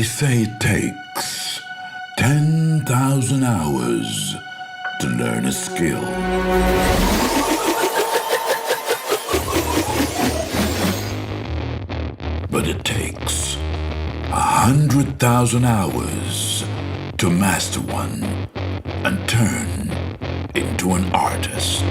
They say it takes 10,000 hours to learn a skill. But it takes 100,000 hours to master one and turn into an artist.